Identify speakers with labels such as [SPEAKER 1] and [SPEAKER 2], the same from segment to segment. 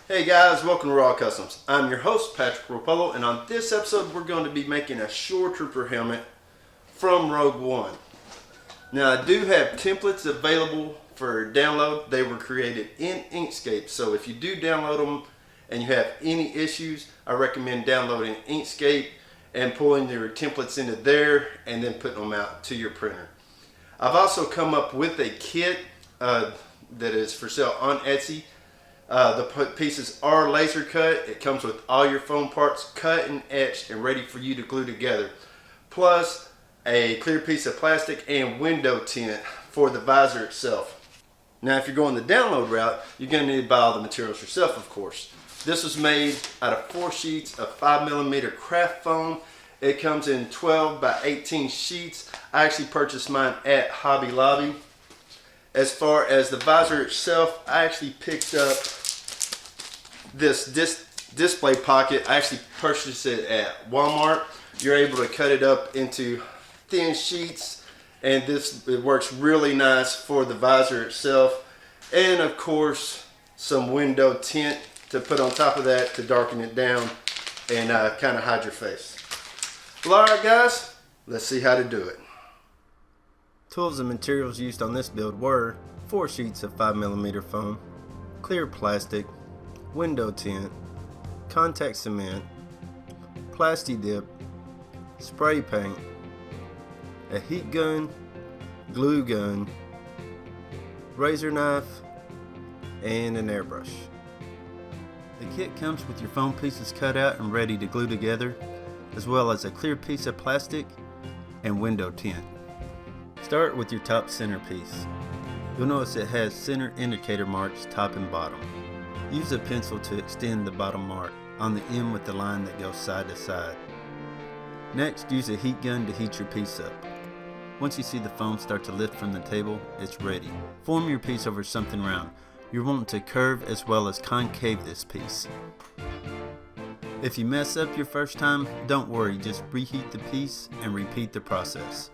[SPEAKER 1] Hey guys, welcome to Raw Customs. I'm your host, Patrick Rapolo, and on this episode we're going to be making a Shoretrooper helmet from Rogue One. Now I do have templates available for download. They were created in Inkscape, so if you do download them and you have any issues, I recommend downloading Inkscape and pulling your templates into there and then putting them out to your printer. I've also come up with a kit that is for sale on Etsy. The pieces are laser cut. It comes with all your foam parts cut and etched and ready for you to glue together. Plus a clear piece of plastic and window tint for the visor itself. Now if you're going the download route, you're going to need to buy all the materials yourself, of course. This was made out of 4 sheets of 5mm craft foam. It comes in 12 by 18 sheets. I actually purchased mine at Hobby Lobby. As far as the visor itself, I actually picked up this display pocket. I actually purchased it at Walmart. You're able to cut it up into thin sheets, and it works really nice for the visor itself. And of course, some window tint to put on top of that to darken it down and kind of hide your face. Well, alright guys, let's see how to do it. Tools and materials used on this build were 4 sheets of 5mm foam, clear plastic, window tint, contact cement, plasti dip, spray paint, a heat gun, glue gun, razor knife, and an airbrush. The kit comes with your foam pieces cut out and ready to glue together, as well as a clear piece of plastic and window tint. Start with your top center piece. You'll notice it has center indicator marks top and bottom. Use a pencil to extend the bottom mark on the end with the line that goes side to side. Next, use a heat gun to heat your piece up. Once you see the foam start to lift from the table, it's ready. Form your piece over something round. You're wanting to curve as well as concave this piece. If you mess up your first time, don't worry, just reheat the piece and repeat the process.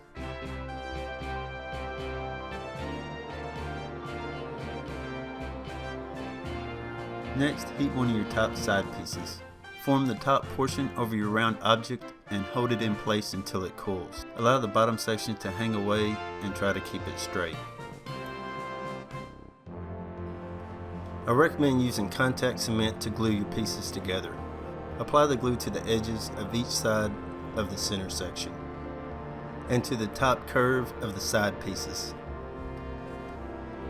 [SPEAKER 1] Next, heat one of your top side pieces. Form the top portion over your round object and hold it in place until it cools. Allow the bottom section to hang away and try to keep it straight. I recommend using contact cement to glue your pieces together. Apply the glue to the edges of each side of the center section and to the top curve of the side pieces.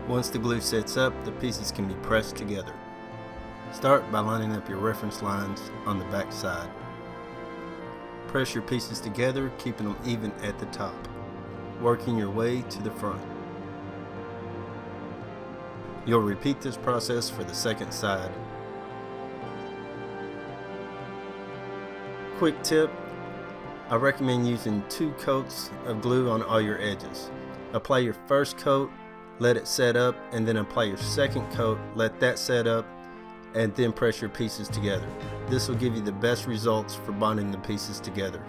[SPEAKER 1] Once the glue sets up, the pieces can be pressed together. Start by lining up your reference lines on the back side. Press your pieces together, keeping them even at the top, working your way to the front. You'll repeat this process for the second side. Quick tip, I recommend using 2 coats of glue on all your edges. Apply your first coat, let it set up, and then apply your second coat, let that set up, and then press your pieces together. This will give you the best results for bonding the pieces together.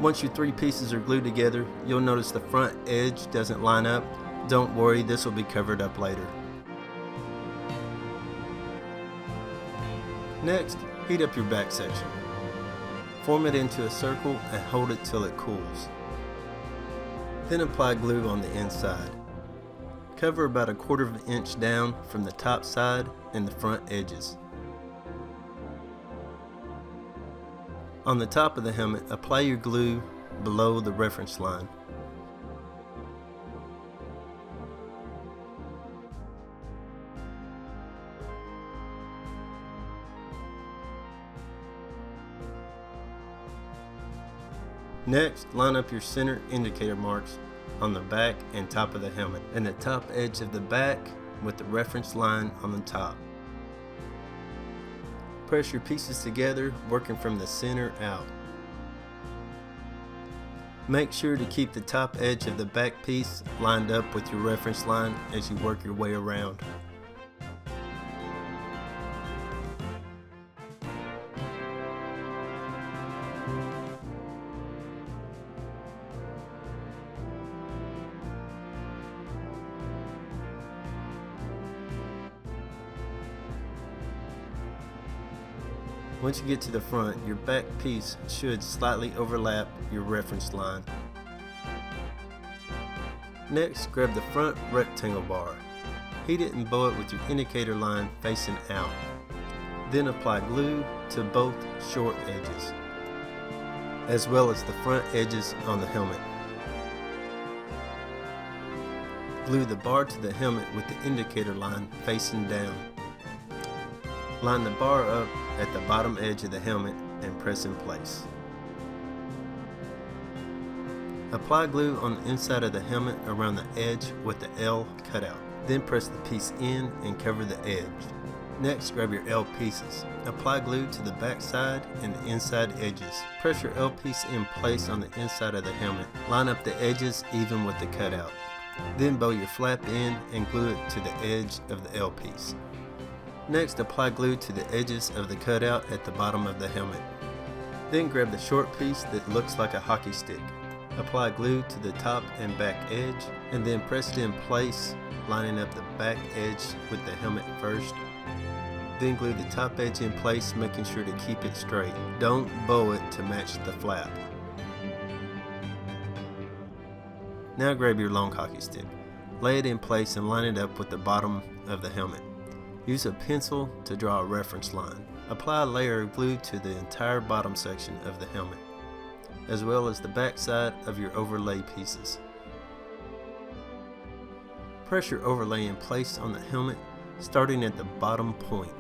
[SPEAKER 1] Once your 3 pieces are glued together, you'll notice the front edge doesn't line up. Don't worry, this will be covered up later. Next, heat up your back section. Form it into a circle and hold it till it cools. Then apply glue on the inside. Cover about 1/4 inch down from the top side and the front edges. On the top of the helmet, apply your glue below the reference line. Next, line up your center indicator marks on the back and top of the helmet and the top edge of the back with the reference line on the top. Press your pieces together, working from the center out. Make sure to keep the top edge of the back piece lined up with your reference line as you work your way around. Once you get to the front, your back piece should slightly overlap your reference line. Next, grab the front rectangle bar. Heat it and bow it with your indicator line facing out. Then apply glue to both short edges, as well as the front edges on the helmet. Glue the bar to the helmet with the indicator line facing down. Line the bar up at the bottom edge of the helmet and press in place. Apply glue on the inside of the helmet around the edge with the L cutout. Then press the piece in and cover the edge. Next, grab your L pieces. Apply glue to the back side and the inside edges. Press your L piece in place on the inside of the helmet. Line up the edges even with the cutout. Then bow your flap in and glue it to the edge of the L piece. Next, apply glue to the edges of the cutout at the bottom of the helmet. Then grab the short piece that looks like a hockey stick. Apply glue to the top and back edge, and then press it in place, lining up the back edge with the helmet first. Then glue the top edge in place, making sure to keep it straight. Don't bow it to match the flap. Now grab your long hockey stick. Lay it in place and line it up with the bottom of the helmet. Use a pencil to draw a reference line. Apply a layer of glue to the entire bottom section of the helmet, as well as the back side of your overlay pieces. Press your overlay in place on the helmet, starting at the bottom point.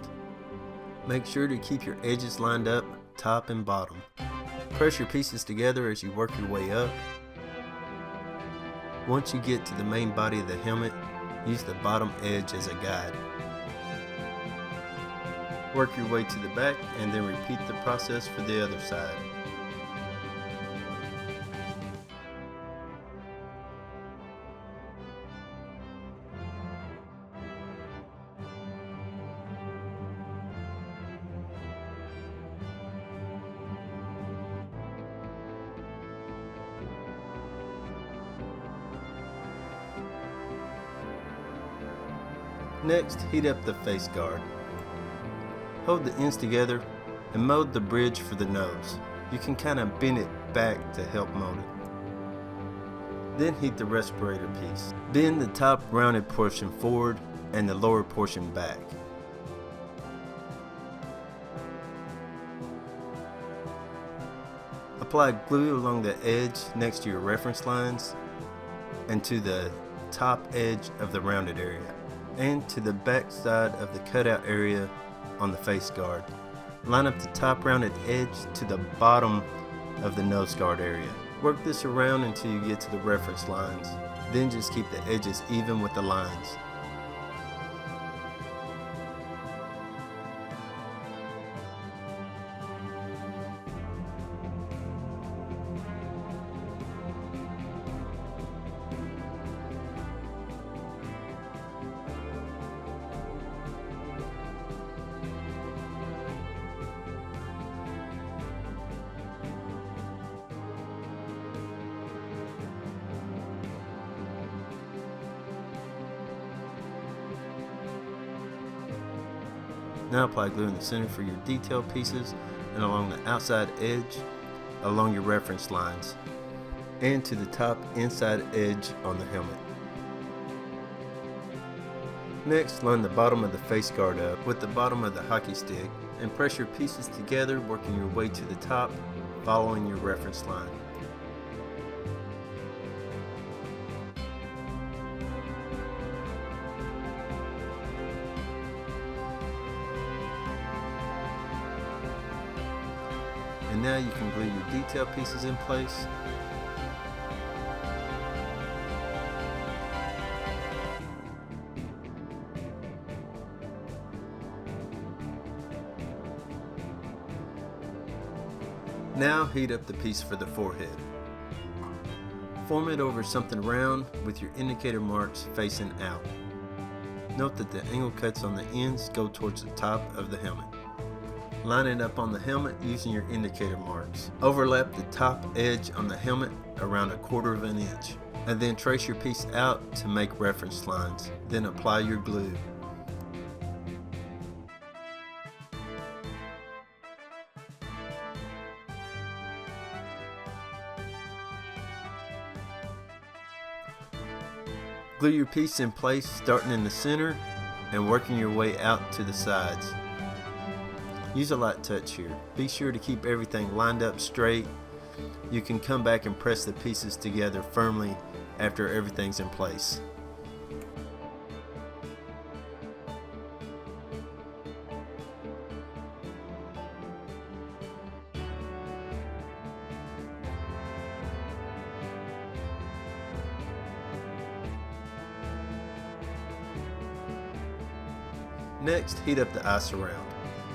[SPEAKER 1] Make sure to keep your edges lined up, top and bottom. Press your pieces together as you work your way up. Once you get to the main body of the helmet, use the bottom edge as a guide. Work your way to the back and then repeat the process for the other side. Next, heat up the face guard. Hold the ends together and mold the bridge for the nose. You can kind of bend it back to help mold it. Then heat the respirator piece. Bend the top rounded portion forward and the lower portion back. Apply glue along the edge next to your reference lines and to the top edge of the rounded area, and to the back side of the cutout area on the face guard. Line up the top rounded edge to the bottom of the nose guard area. Work this around until you get to the reference lines. Then just keep the edges even with the lines. Now apply glue in the center for your detail pieces and along the outside edge along your reference lines and to the top inside edge on the helmet. Next, line the bottom of the face guard up with the bottom of the hockey stick and press your pieces together, working your way to the top, following your reference line. And now you can glue your detail pieces in place. Now heat up the piece for the forehead. Form it over something round with your indicator marks facing out. Note that the angle cuts on the ends go towards the top of the helmet. Line it up on the helmet using your indicator marks. Overlap the top edge on the helmet around 1/4 inch, and then trace your piece out to make reference lines. Then apply your glue. Glue your piece in place starting in the center and working your way out to the sides. Use a light touch here. Be sure to keep everything lined up straight. You can come back and press the pieces together firmly after everything's in place. Next, heat up the ice around.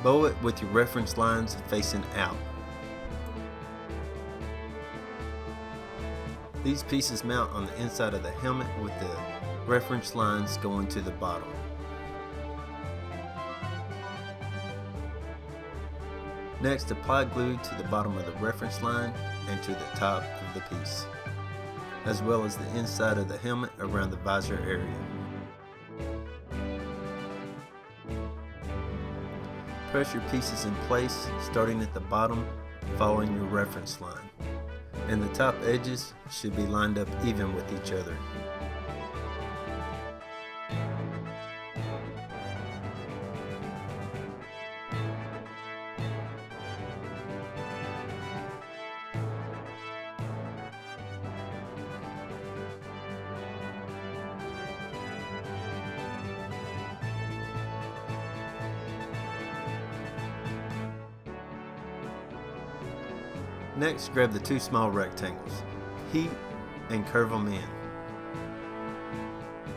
[SPEAKER 1] Bow it with your reference lines facing out. These pieces mount on the inside of the helmet with the reference lines going to the bottom. Next, apply glue to the bottom of the reference line and to the top of the piece, as well as the inside of the helmet around the visor area. Press your pieces in place, starting at the bottom, following your reference line, and the top edges should be lined up even with each other. Next, grab the two small rectangles, heat and curve them in.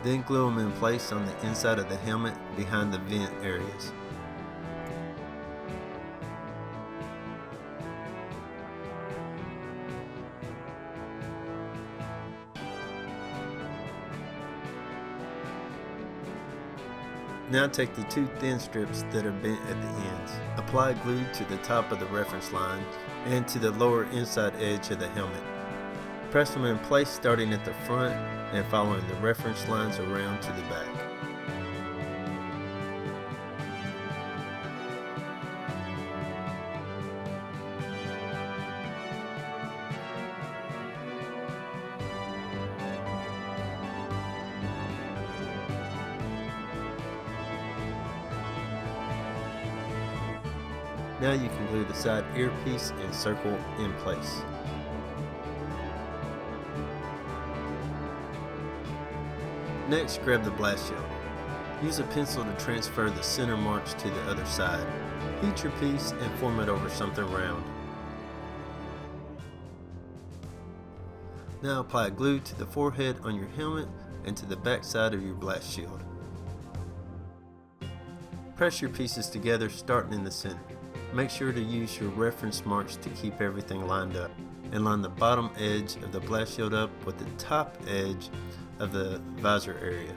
[SPEAKER 1] Then glue them in place on the inside of the helmet behind the vent areas. Now take the two thin strips that are bent at the ends. Apply glue to the top of the reference line and to the lower inside edge of the helmet. Press them in place starting at the front and following the reference lines around to the back. Now you can glue the side earpiece and circle in place. Next, grab the blast shield. Use a pencil to transfer the center marks to the other side. Heat your piece and form it over something round. Now apply glue to the forehead on your helmet and to the back side of your blast shield. Press your pieces together starting in the center. Make sure to use your reference marks to keep everything lined up, and line the bottom edge of the blast shield up with the top edge of the visor area.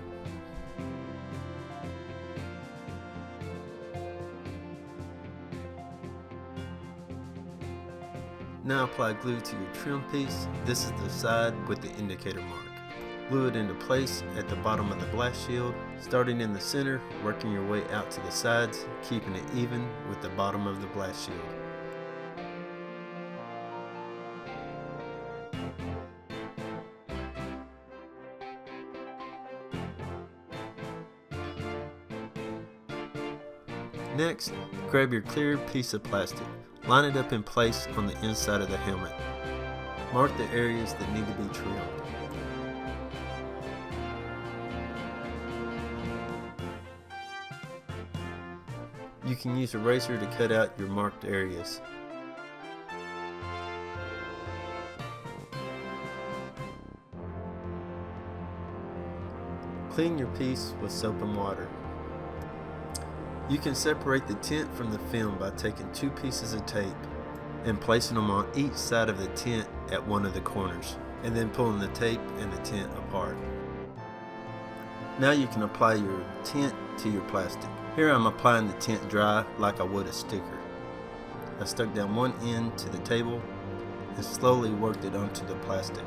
[SPEAKER 1] Now apply glue to your trim piece. This is the side with the indicator mark. Glue it into place at the bottom of the blast shield, starting in the center, working your way out to the sides, keeping it even with the bottom of the blast shield. Next, grab your clear piece of plastic. Line it up in place on the inside of the helmet. Mark the areas that need to be trimmed. You can use a razor to cut out your marked areas. Clean your piece with soap and water. You can separate the tint from the film by taking two pieces of tape and placing them on each side of the tint at one of the corners, and then pulling the tape and the tint apart. Now you can apply your tint to your plastic. Here I'm applying the tint dry like I would a sticker. I stuck down one end to the table and slowly worked it onto the plastic.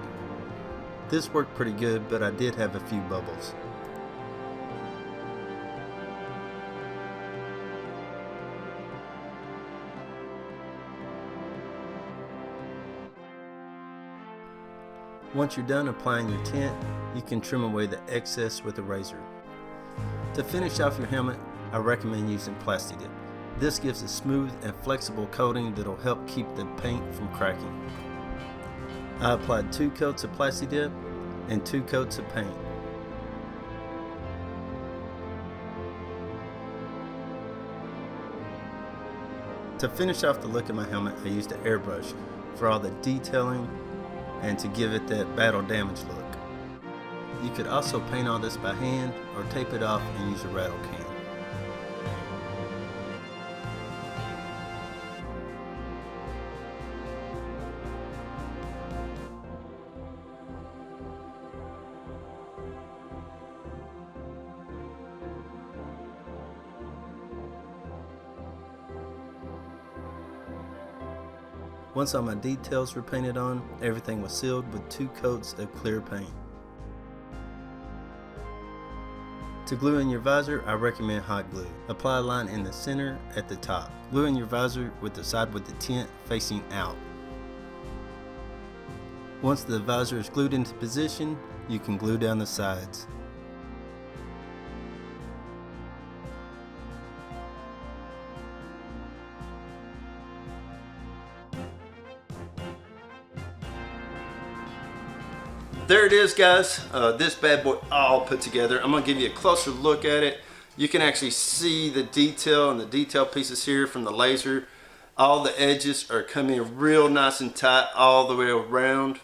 [SPEAKER 1] This worked pretty good, but I did have a few bubbles. Once you're done applying your tint, you can trim away the excess with a razor. To finish off your helmet, I recommend using Plasti Dip. This gives a smooth and flexible coating that'll help keep the paint from cracking. I applied 2 coats of Plasti Dip and 2 coats of paint. To finish off the look of my helmet, I used an airbrush for all the detailing and to give it that battle damage look. You could also paint all this by hand or tape it off and use a rattle can. Once all my details were painted on, everything was sealed with 2 coats of clear paint. To glue in your visor, I recommend hot glue. Apply a line in the center at the top. Glue in your visor with the side with the tint facing out. Once the visor is glued into position, you can glue down the sides. There it is, guys. This bad boy all put together. I'm gonna give you a closer look at it. You can actually see the detail and the detail pieces here from the laser. All the edges are coming real nice and tight all the way around.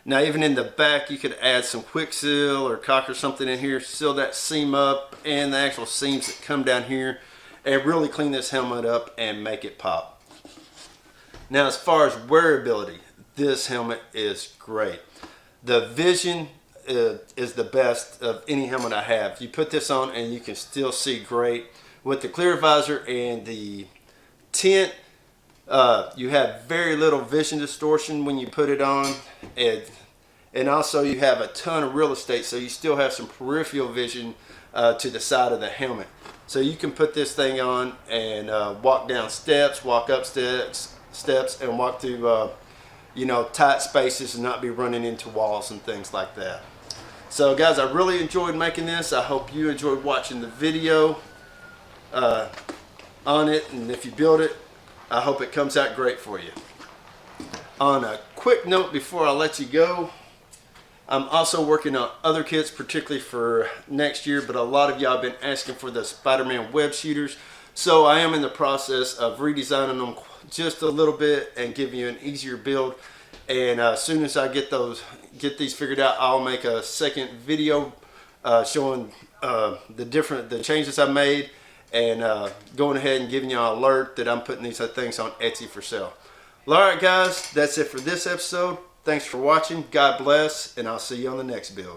[SPEAKER 1] Now even in the back, you could add some quick seal or caulk or something in here, seal that seam up and the actual seams that come down here, and really clean this helmet up and make it pop. Now as far as wearability, this helmet is great. The vision is the best of any helmet I have. You put this on and you can still see great. With the clear visor and the tint, you have very little vision distortion when you put it on, and also you have a ton of real estate, so you still have some peripheral vision to the side of the helmet. So you can put this thing on and walk down steps, walk up steps, and walk through tight spaces and not be running into walls and things like that. So guys, I really enjoyed making this. I hope you enjoyed watching the video on it, and if you build it, I hope it comes out great for you. On a quick note before I let you go, I'm also working on other kits, particularly for next year, but a lot of y'all have been asking for the Spider-Man web shooters, so I am in the process of redesigning them just a little bit and giving you an easier build. And as soon as I get these figured out, I'll make a second video showing the changes I made, and going ahead and giving you an alert that I'm putting these things on Etsy for sale. Alright guys, that's it for this episode. Thanks for watching. God bless, and I'll see you on the next build.